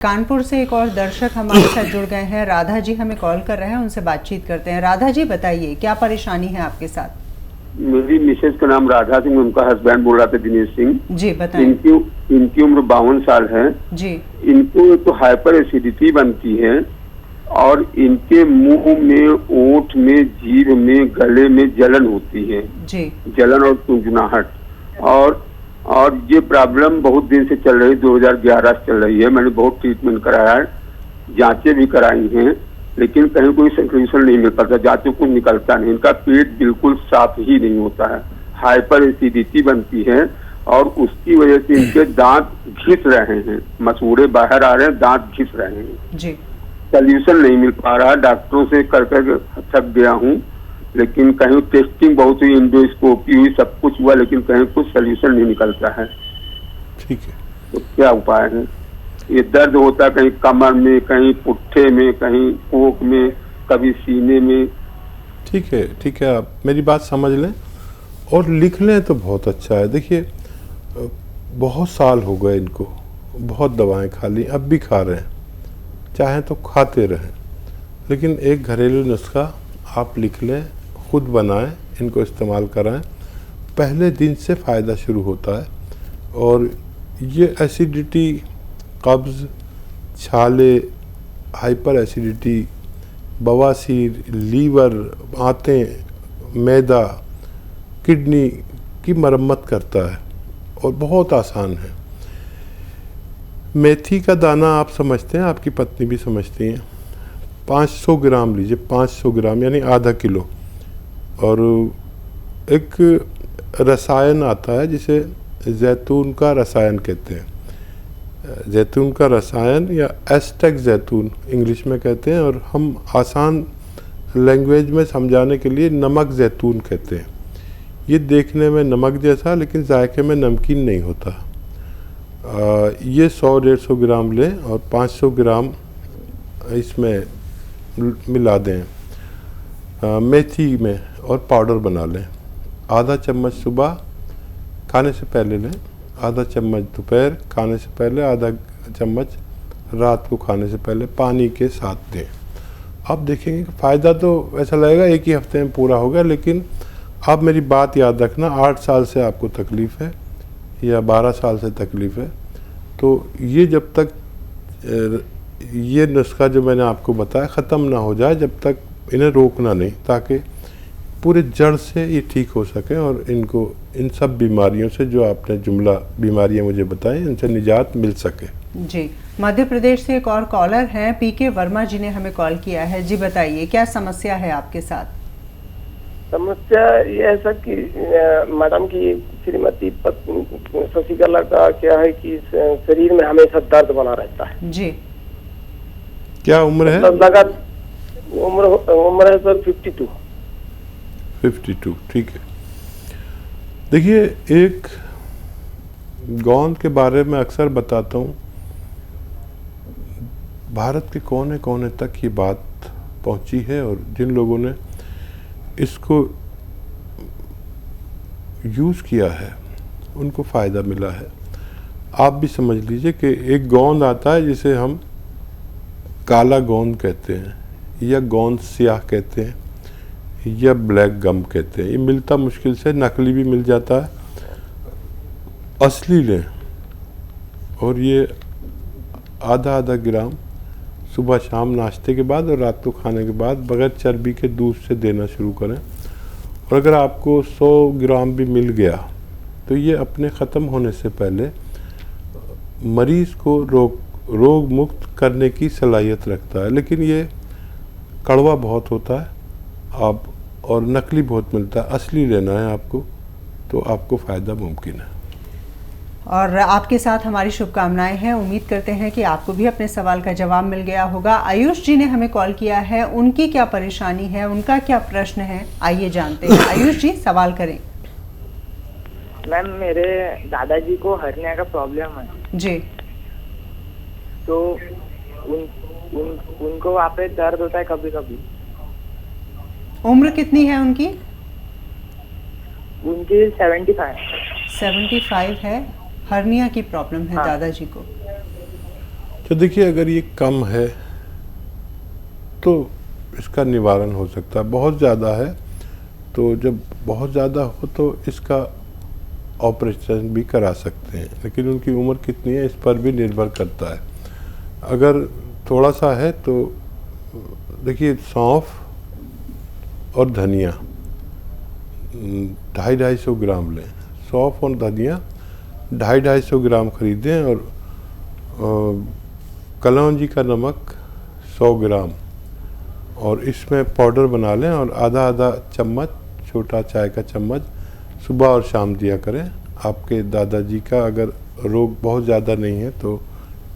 कानपुर से एक और दर्शक हमारे साथ जुड़ गए हैं। राधा जी हमें कॉल कर रहे हैं, उनसे बातचीत करते हैं। राधा जी बताइए, क्या परेशानी है आपके साथ? मेरी मिसेज का नाम राधा सिंह, उनका हस्बैंड बोल रहा था दिनेश सिंह जी बताएं। इनकी उम्र 52 साल है जी। इनको तो हाइपर एसिडिटी बनती है और इनके मुंह में, ओंठ में, जीभ में, गले में जलन होती है जी। जलन और गुनगुनाहट। और ये प्रॉब्लम बहुत दिन से चल रही, 2011 से चल रही है। मैंने बहुत ट्रीटमेंट कराया है, जांचें भी कराई हैं, लेकिन कहीं कोई सोल्यूशन नहीं मिल पाता। जांचों को निकलता नहीं, इनका पेट बिल्कुल साफ ही नहीं होता है, हाइपर एसिडिटी बनती है और उसकी वजह से इनके दांत घिस रहे हैं, मसूड़े बाहर आ रहे हैं, दांत घिस रहे हैं जी। सोल्यूशन नहीं मिल पा रहा। डॉक्टरों से कर कर थक गया हूँ, लेकिन कहीं टेस्टिंग बहुत हुई, इंडोस्कोपी हुई, सब कुछ हुआ, लेकिन कहीं कुछ सोल्यूशन नहीं निकलता है। ठीक है, तो क्या उपाय है? ये दर्द होता है कहीं कमर में, कहीं पुट्ठे में, कहीं कोख में, कभी सीने में। ठीक है, ठीक है, आप मेरी बात समझ लें और लिख लें तो बहुत अच्छा है। देखिए, बहुत साल हो गए इनको, बहुत दवाएं खा ली, अब भी खा रहे हैं, चाहें तो खाते रहें, लेकिन एक घरेलू नुस्खा आप लिख लें, खुद बनाएं, इनको इस्तेमाल कराएं, पहले दिन से फ़ायदा शुरू होता है। और ये एसिडिटी, कब्ज़, छाले, हाइपर एसिडिटी, बवासीर, लीवर, आंतें, मैदा, किडनी की मरम्मत करता है और बहुत आसान है। मेथी का दाना आप समझते हैं, आपकी पत्नी भी समझती हैं। 500 ग्राम लीजिए, 500 ग्राम यानी आधा किलो। और एक रसायन आता है जिसे जैतून का रसायन कहते हैं। जैतून का रसायन या एस्टेक जैतून इंग्लिश में कहते हैं, और हम आसान लैंग्वेज में समझाने के लिए नमक जैतून कहते हैं। ये देखने में नमक जैसा, लेकिन जायके में नमकीन नहीं होता। ये 100-150 ग्राम लें और 500 ग्राम इसमें मिला दें मेथी में और पाउडर बना लें। आधा चम्मच सुबह खाने से पहले लें, आधा चम्मच दोपहर खाने से पहले, आधा चम्मच रात को खाने से पहले पानी के साथ दें। आप देखेंगे कि फ़ायदा तो ऐसा लगेगा एक ही हफ्ते में पूरा होगा, लेकिन आप मेरी बात याद रखना, 8 साल से आपको तकलीफ़ है या 12 साल से तकलीफ़ है, तो ये जब तक ये नुस्खा जो मैंने आपको बताया ख़त्म ना हो जाए, जब तक इन्हें रोकना नहीं, ताकि पूरे जड़ से ये ठीक हो सके और इनको इन सब बीमारियों से, जो आपने जुमला बीमारियां मुझे बताई, इनसे निजात मिल सके। जी। मध्य प्रदेश से एक और कॉलर हैं, पीके वर्मा जी ने हमें कॉल किया है। जी बताइए, क्या समस्या है आपके साथ? समस्या ये है सर कि मैडम की श्रीमती शशिकला का क्या है कि शरीर में हमेशा दर्द बना रहता है। जी। क्या उम्र है? उम्र है सर 52। ठीक है। देखिए, एक गोंद के बारे में अक्सर बताता हूँ, भारत के कोने कोने तक ये बात पहुँची है और जिन लोगों ने इसको यूज़ किया है उनको फ़ायदा मिला है। आप भी समझ लीजिए कि एक गोंद आता है जिसे हम काला गोंद कहते हैं, या गोंद स्याह कहते हैं, या ब्लैक गम कहते हैं। ये मिलता मुश्किल से, नकली भी मिल जाता है। असली लें और ये आधा ग्राम सुबह शाम नाश्ते के बाद और रात को खाने के बाद बगैर चर्बी के दूध से देना शुरू करें। और अगर आपको 100 ग्राम भी मिल गया तो ये अपने ख़त्म होने से पहले मरीज़ को रोग मुक्त करने की सलाहियत रखता है, लेकिन ये कड़वा बहुत होता है आप, और नकली बहुत मिलता है। असली लेना है आपको, तो आपको फ़ायदा मुमकिन है। और आपके साथ हमारी शुभकामनाएं हैं। उम्मीद करते हैं कि आपको भी अपने सवाल का जवाब मिल गया होगा। आयुष जी ने हमें कॉल किया है, उनकी क्या परेशानी है, उनका क्या प्रश्न है, आइए जानते हैं। आयुष जी सवाल करें। मैम, मेरे दादाजी को हर्निया का प्रॉब्लम है जी। तो उनको वहाँ पे दर्द होता है कभी कभी। उम्र कितनी है उनकी? उनकी 75 है। हर्निया की प्रॉब्लम है। हाँ। दादाजी को। तो देखिए, अगर ये कम है तो इसका निवारण हो सकता है। बहुत ज़्यादा है तो जब बहुत ज़्यादा हो तो इसका ऑपरेशन भी करा सकते हैं, लेकिन उनकी उम्र कितनी है इस पर भी निर्भर करता है। अगर थोड़ा सा है तो देखिए, सौंफ और धनिया 250-250 ग्राम लें। सौंफ और धनिया 250-250 ग्राम खरीदें और कलौंजी का नमक 100 ग्राम और इसमें पाउडर बना लें और आधा आधा चम्मच, छोटा चाय का चम्मच सुबह और शाम दिया करें। आपके दादाजी का अगर रोग बहुत ज़्यादा नहीं है तो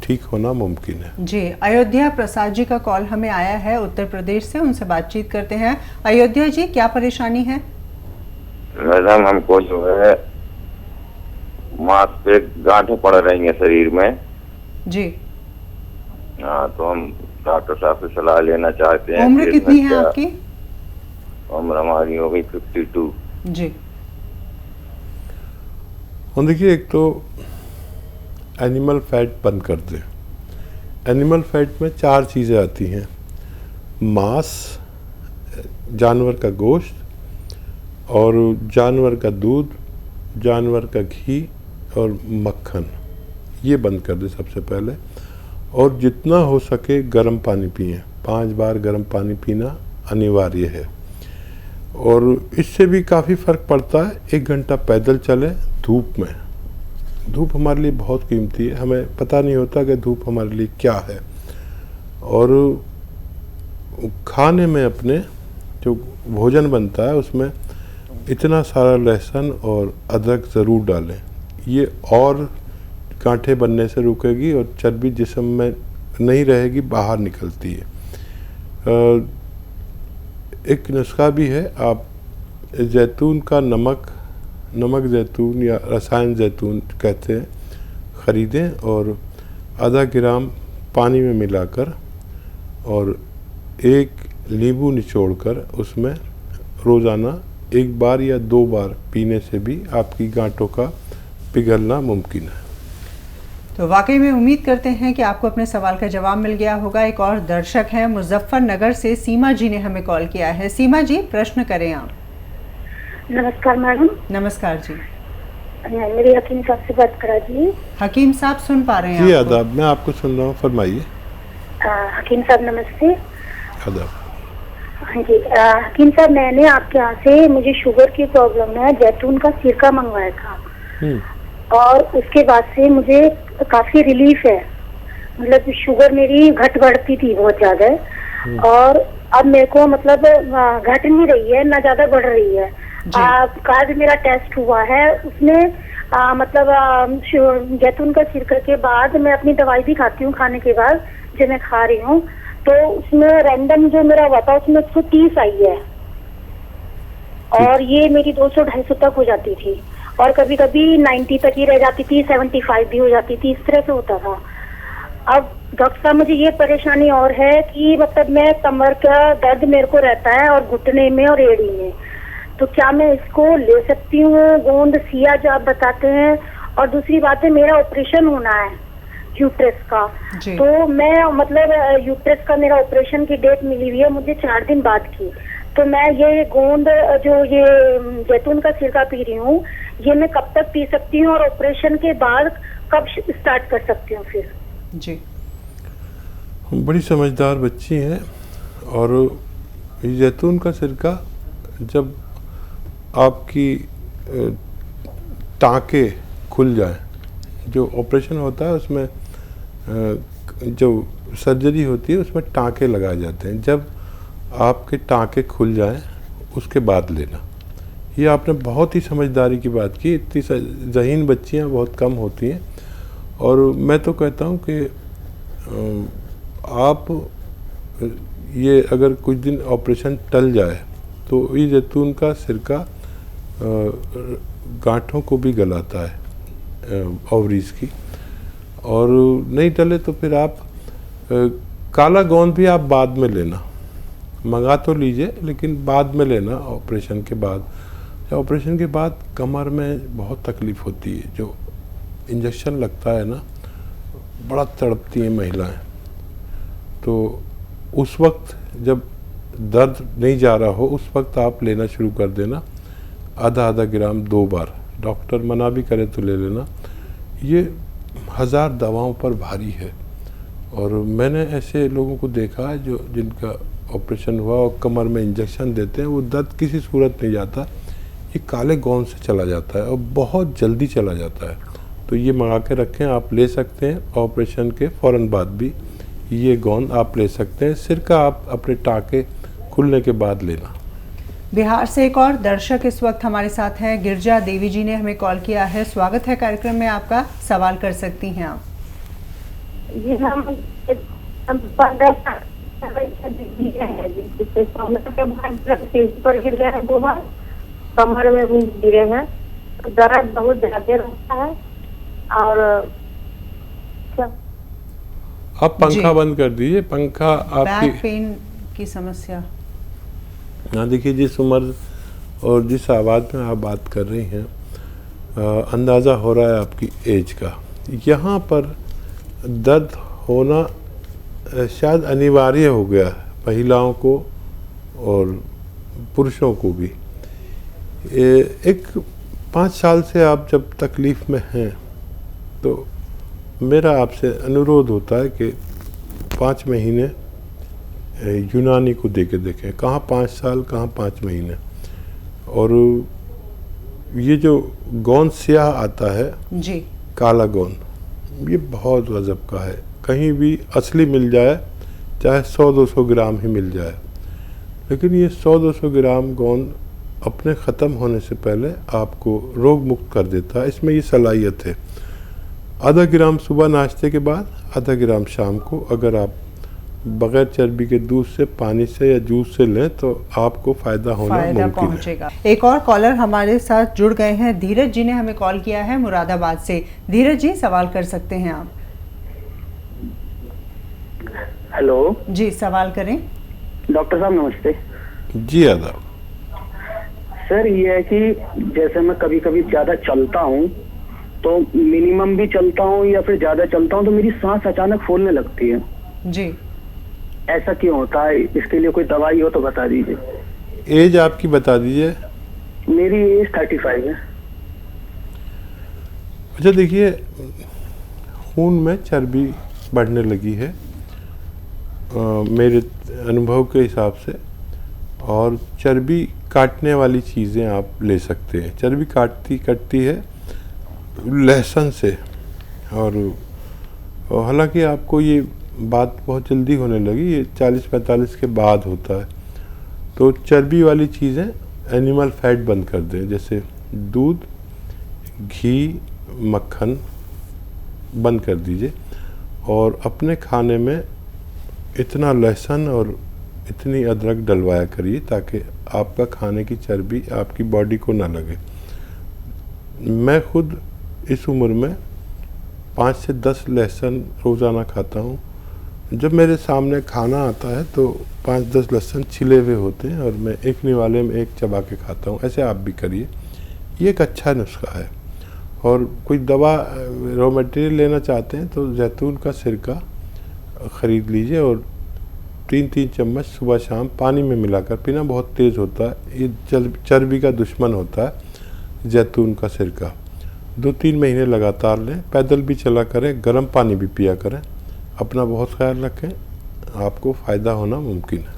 ठीक होना मुमकिन है। जी, अयोध्या प्रसाद जी का कॉल हमें आया है उत्तर प्रदेश से, उनसे बातचीत करते हैं। अयोध्या जी, क्या परेशानी है? मैडम, हमको जो है मांस पे गांठें पड़ रही हैं शरीर में जी। हाँ, तो हम डॉक्टर साहब से सलाह लेना चाहते हैं। उम्र कितनी है आपकी? उम्र हमारी हो गई 52 जी। और देखिए, एक तो एनिमल फैट बंद कर दें। एनिमल फैट में 4 चीज़ें आती हैं: मांस, जानवर का गोश्त और जानवर का दूध, जानवर का घी और मक्खन। ये बंद कर दें सबसे पहले। और जितना हो सके गर्म पानी पिएं। 5 बार गर्म पानी पीना अनिवार्य है और इससे भी काफ़ी फ़र्क पड़ता है। 1 घंटा पैदल चलें धूप में। धूप हमारे लिए बहुत कीमती है, हमें पता नहीं होता कि धूप हमारे लिए क्या है। और खाने में अपने जो भोजन बनता है उसमें इतना सारा लहसुन और अदरक ज़रूर डालें। ये और गांठें बनने से रुकेगी और चर्बी जिस्म में नहीं रहेगी, बाहर निकलती है। एक नुस्खा भी है, आप जैतून का नमक जैतून या रसायन जैतून कहते हैं, ख़रीदें और आधा ग्राम पानी में मिलाकर और 1 नींबू निचोड़कर उसमें रोज़ाना 1 बार या 2 बार पीने से भी आपकी गांठों का पिघलना मुमकिन है। तो वाकई में उम्मीद करते हैं कि आपको अपने सवाल का जवाब मिल गया होगा। एक और दर्शक हैं मुजफ्फरनगर से, सीमा जी ने हमें कॉल किया है। सीमा जी, प्रश्न करें आप। नमस्कार मैडम। नमस्कार जी। मेरी हकीम साहब से बात करा जी। हकीम साहब सुन पा रहे हैं? जी आदाब, मैं आपको सुन रहा हूँ, फरमाइए। हकीम साहब नमस्ते। आदाब। हाँ जी, हकीम साहब, मैंने आपके यहाँ से, मुझे शुगर की प्रॉब्लम है, जैतून का सिरका मंगवाया था और उसके बाद से मुझे काफी रिलीफ है। मतलब शुगर मेरी घटती थी बहुत ज्यादा और अब मेरे को मतलब घट नहीं रही है, ना ज्यादा बढ़ रही है। आज मेरा टेस्ट हुआ है, उसमें मतलब जैतून का सिरका के बाद मैं अपनी दवाई भी खाती हूँ, खाने के बाद जो मैं खा रही हूँ, तो उसमें रैंडम जो मेरा हुआ था उसमें 130 आई है और ये मेरी 200-250 तक हो जाती थी और कभी कभी 90 तक ही रह जाती थी, 75 भी हो जाती थी, इस तरह से होता था। अब डॉक्टर साहब, मुझे ये परेशानी और है कि मतलब मैं कमर का दर्द मेरे को रहता है और घुटने में और एड़ी में, तो क्या मैं इसको ले सकती हूँ? गोंद सिया जो आप बताते हैं। और दूसरी बात है, मेरा ऑपरेशन होना है यूट्रस का, तो मैं मतलब यूट्रस का मेरा ऑपरेशन की डेट मिली हुई है मुझे 4 दिन बाद की, तो मैं ये गोंद जो ये जैतून का सिरका पी रही हूँ, ये मैं कब तक पी सकती हूँ और ऑपरेशन के बाद कब स्टार्ट कर सकती हूँ फिर? जी, बड़ी समझदार बच्ची हैं। और ये जैतून का सिरका जब आपकी टाँके खुल जाए, जो ऑपरेशन होता है उसमें जो सर्जरी होती है उसमें टाँके लगाए जाते हैं, जब आपके टाँके खुल जाएं उसके बाद लेना। ये आपने बहुत ही समझदारी की बात की। इतनी ज़हीन बच्चियां बहुत कम होती हैं और मैं तो कहता हूं कि आप ये अगर कुछ दिन ऑपरेशन टल जाए तो ये जैतून का सिरका गांठों को भी गलाता है, ओवरीज की, और नहीं टले तो फिर आप काला गोंद भी आप बाद में लेना, मंगा तो लीजिए लेकिन बाद में लेना ऑपरेशन के बाद। ऑपरेशन के बाद कमर में बहुत तकलीफ़ होती है, जो इंजेक्शन लगता है ना बड़ा तड़पती हैं महिलाएं, तो उस वक्त जब दर्द नहीं जा रहा हो उस वक्त आप लेना शुरू कर देना, आधा आधा ग्राम 2 बार, डॉक्टर मना भी करे तो ले लेना। ये 1000 दवाओं पर भारी है। और मैंने ऐसे लोगों को देखा है जो जिनका ऑपरेशन हुआ और कमर में इंजेक्शन देते हैं, वो दर्द किसी सूरत नहीं जाता, ये काले गोंद से चला जाता है और बहुत जल्दी चला जाता है। तो ये मंगा के रखें, आप ले सकते हैं। ऑपरेशन के फ़ौरन बाद भी ये गोंद आप ले सकते हैं। सिर का आप अपने टाँके खुलने के बाद लेना। बिहार से एक और दर्शक इस वक्त हमारे साथ हैं। गिरजा देवी जी ने हमें कॉल किया है। स्वागत है कार्यक्रम में, आपका सवाल कर सकती हैं आप। जी हम 15 पर गिर गए हैं, 2 बार कमर में भी गिरे हैं, दर्द बहुत ज्यादा रहता है। और आप पंखा बंद कर दीजिए। पंखा आपकी बैक पेन की समस्या। हाँ, देखिए जिस उम्र और जिस आवाज़ में आप बात कर रही हैं, अंदाज़ा हो रहा है आपकी एज का। यहाँ पर दर्द होना शायद अनिवार्य हो गया है महिलाओं को और पुरुषों को भी। एक 5 साल से आप जब तकलीफ़ में हैं तो मेरा आपसे अनुरोध होता है कि 5 महीने यूनानी को दे के देखें। कहाँ 5 साल, कहाँ 5 महीने। और ये जो गोंद स्याह आता है जी, काला गोंद, ये बहुत गज़ब का है। कहीं भी असली मिल जाए, चाहे 100-200 ग्राम ही मिल जाए, लेकिन ये 100-200 ग्राम गोंद अपने ख़त्म होने से पहले आपको रोग मुक्त कर देता है। इसमें ये सलाहियत है। आधा ग्राम सुबह नाश्ते के बाद, आधा ग्राम शाम को, अगर आप बगैर चर्बी के दूध से, पानी से या जूस से लें तो आपको फ़ायदा मुमकिन पहुंचेगा। एक और कॉलर हमारे साथ जुड़ गए हैं। धीरज जी ने हमें कॉल किया है मुरादाबाद से। धीरज जी, सवाल कर सकते हैं आप। हेलो जी, सवाल करें। डॉक्टर साहब नमस्ते। जी आदाब। सर ये है कि जैसे मैं कभी कभी ज्यादा चलता हूँ, तो मिनिमम भी चलता हूँ या फिर ज्यादा चलता हूँ तो मेरी सांस अचानक फूलने लगती है। जी, ऐसा क्यों होता है? इसके लिए कोई दवाई हो तो बता दीजिए। एज आपकी बता दीजिए। मेरी एज 35 है। अच्छा, देखिए खून में चर्बी बढ़ने लगी है मेरे अनुभव के हिसाब से, और चर्बी काटने वाली चीज़ें आप ले सकते हैं। चर्बी कटती है लहसुन से, और हालांकि आपको ये बात बहुत जल्दी होने लगी, ये 40-45 के बाद होता है। तो चर्बी वाली चीज़ें, एनिमल फैट बंद कर दें, जैसे दूध, घी, मक्खन बंद कर दीजिए। और अपने खाने में इतना लहसुन और इतनी अदरक डलवाया करिए ताकि आपका खाने की चर्बी आपकी बॉडी को ना लगे। मैं खुद इस उम्र में 5 से 10 लहसुन रोज़ाना खाता हूँ। जब मेरे सामने खाना आता है तो 5-10 लहसुन छिले हुए होते हैं और मैं एक निवाले में एक चबा के खाता हूँ। ऐसे आप भी करिए, ये एक अच्छा नुस्खा है। और कोई दवा रॉ मटेरियल लेना चाहते हैं तो जैतून का सिरका ख़रीद लीजिए और 3-3 चम्मच सुबह शाम पानी में मिलाकर पीना। बहुत तेज़ होता है, ये चर्बी का दुश्मन होता है जैतून का सिरका। 2-3 महीने लगातार लें। पैदल भी चला करें, गर्म पानी भी पिया करें। अपना बहुत ख्याल रखें, आपको फ़ायदा होना मुमकिन है।